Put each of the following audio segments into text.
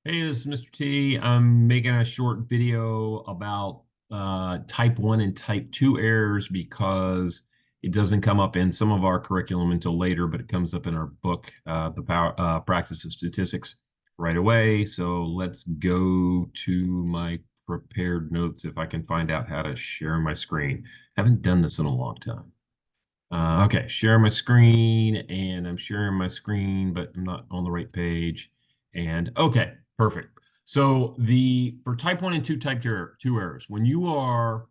Hey, this is Mr. T. I'm making a short video about type 1 and type 2 errors because it doesn't come up in some of our curriculum until later, but it comes up in our book, The Practice of Statistics, right away. So let's go to my prepared notes if I can find out how to share my screen. Haven't done this in a long time. Okay, share my screen, and I'm sharing my screen, but I'm not on the right page. And okay, perfect. So for type 1 and 2 type 2 errors, when you are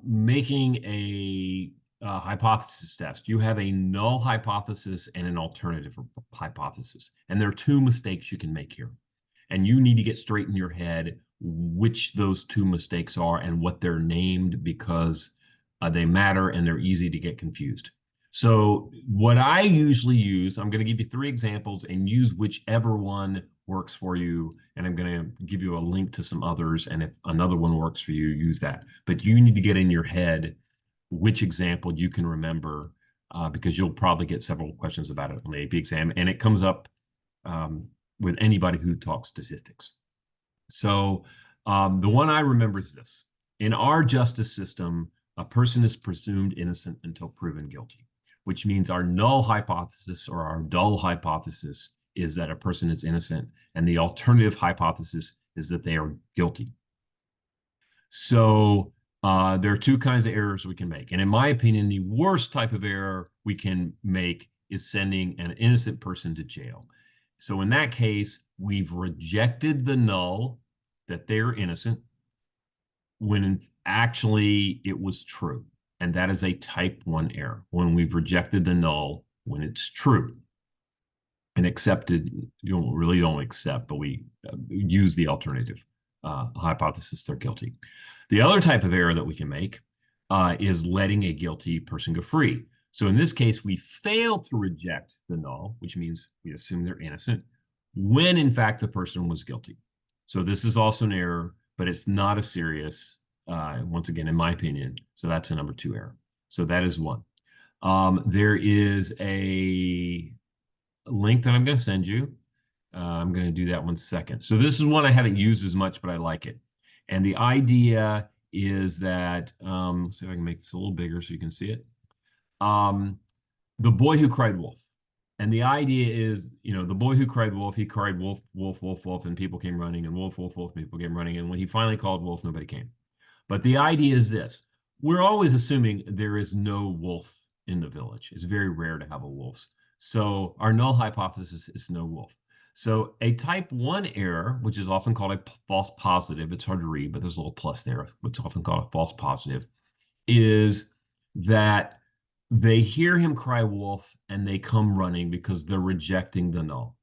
making a hypothesis test, you have a null hypothesis and an alternative hypothesis. And there are two mistakes you can make here. And you need to get straight in your head which those two mistakes are and what they're named because they matter and they're easy to get confused. So what I usually use, I'm going to give you three examples and use whichever one works for you. And I'm going to give you a link to some others. And if another one works for you, use that. But you need to get in your head which example you can remember because you'll probably get several questions about it on the AP exam. And it comes up with anybody who talks statistics. So the one I remember is this. In our justice system, a person is presumed innocent until proven guilty, which means our null hypothesis or our dull hypothesis is that a person is innocent, and the alternative hypothesis is that they are guilty. So there are two kinds of errors we can make. And in my opinion, the worst type of error we can make is sending an innocent person to jail. So in that case, we've rejected the null that they're innocent when actually it was true. And that is a type 1 error when we've rejected the null when it's true and accepted, you really don't accept, but we use the alternative hypothesis they're guilty. The other type of error that we can make is letting a guilty person go free. So in this case, we fail to reject the null, which means we assume they're innocent, when in fact the person was guilty. So this is also an error, but it's not a serious, once again, in my opinion. So that's a number 2 error. So that is one. There is a link that I'm going to send you. I'm going to do that 1 second. So this is one I haven't used as much, but I like it. And the idea is that, let's see if I can make this a little bigger so you can see it. The boy who cried wolf. And the idea is, the boy who cried wolf, he cried wolf, wolf, wolf, wolf, and people came running, and wolf, wolf, wolf, people came running. And when he finally called wolf, nobody came. But the idea is this. We're always assuming there is no wolf in the village. It's very rare to have a wolf. So our null hypothesis is no wolf. So a type 1 error, which is often called a false positive, it's hard to read, but there's a little plus there, what's often called a false positive, is that they hear him cry wolf and they come running because they're rejecting the null.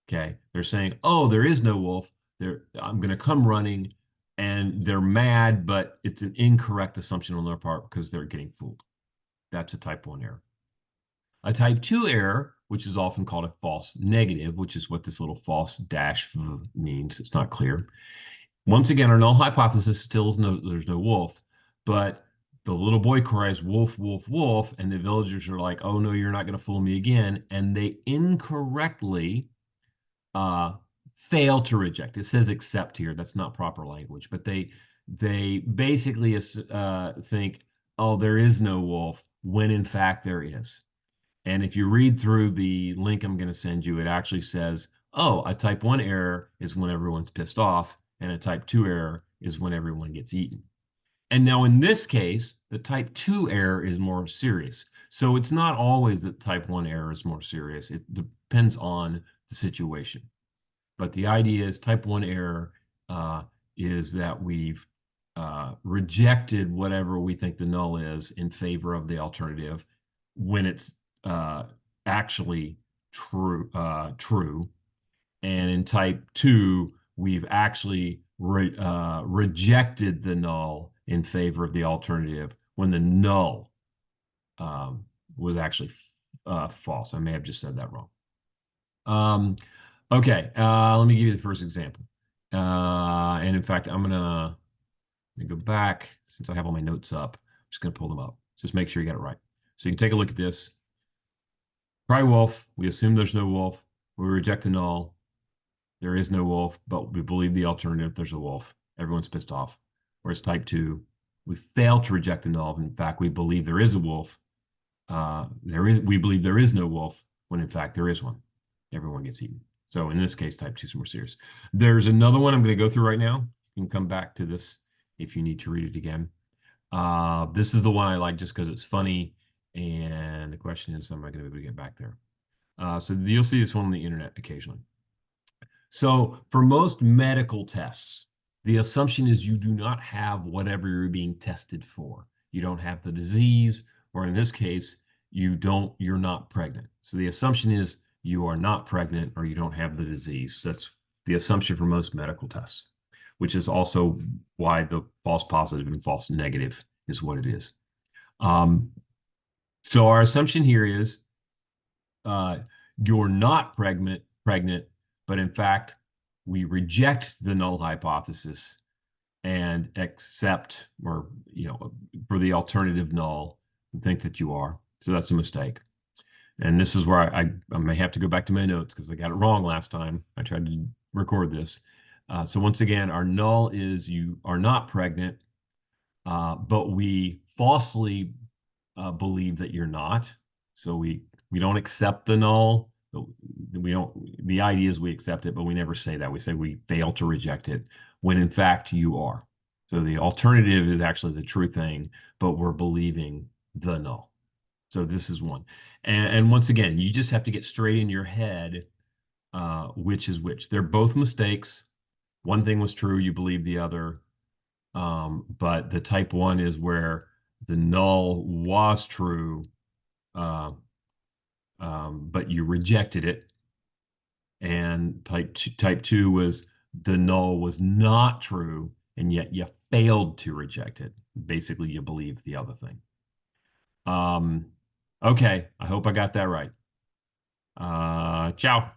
Okay. They're saying, oh, there is no wolf. I'm going to come running, and they're mad, but it's an incorrect assumption on their part because they're getting fooled. That's a type 1 error. A type 2 error, which is often called a false negative, which is what this little false dash means. It's not clear. Once again, our null hypothesis still is there's no wolf, but the little boy cries wolf, wolf, wolf, and the villagers are like, oh no, you're not going to fool me again. And they incorrectly fail to reject. It says accept here. That's not proper language, but they basically think, oh, there is no wolf, when in fact there is. And if you read through the link I'm going to send you, it actually says, oh, a type 1 error is when everyone's pissed off, and a type 2 error is when everyone gets eaten. And now in this case, the type 2 error is more serious. So it's not always that type 1 error is more serious. It depends on the situation. But the idea is type 1 error is that we've rejected whatever we think the null is in favor of the alternative when it's actually true. And in type 2, we've actually rejected the null in favor of the alternative when the null was actually false. I may have just said that wrong. Okay, let me give you the first example. And in fact, I'm gonna go back since I have all my notes up. I'm just gonna pull them up. Just make sure you got it right. So you can take a look at this. Cry wolf. We assume there's no wolf. We reject the null. there is no wolf, but we believe the alternative, there's a wolf. Everyone's pissed off. Whereas type 2, we fail to reject the null. In fact, we believe there is a wolf. We believe there is no wolf when in fact there is one. Everyone gets eaten. So in this case, type 2 is more serious. There's another one I'm going to go through right now. You can come back to this if you need to read it again. This is the one I like just because it's funny. And the question is, am I going to be able to get back there? So you'll see this one on the internet occasionally. So for most medical tests, the assumption is you do not have whatever you're being tested for. You don't have the disease, or in this case, you're not pregnant. So the assumption is you are not pregnant or you don't have the disease. That's the assumption for most medical tests, which is also why the false positive and false negative is what it is. So our assumption here is you're not pregnant, but in fact, we reject the null hypothesis and accept, or for the alternative null, and think that you are. So that's a mistake. And this is where I may have to go back to my notes because I got it wrong last time I tried to record this. So once again, our null is you are not pregnant, but we falsely believe that you're not. So we don't accept the null. The idea is we accept it, but we never say that. We say we fail to reject it when in fact you are. So the alternative is actually the true thing, but we're believing the null. So this is one. And once again, you just have to get straight in your head which is which. They're both mistakes. One thing was true, you believe the other. But the type 1 is where the null was true, but you rejected it. And type 2 was the null was not true, and yet you failed to reject it. Basically, you believed the other thing. Okay, I hope I got that right. Ciao.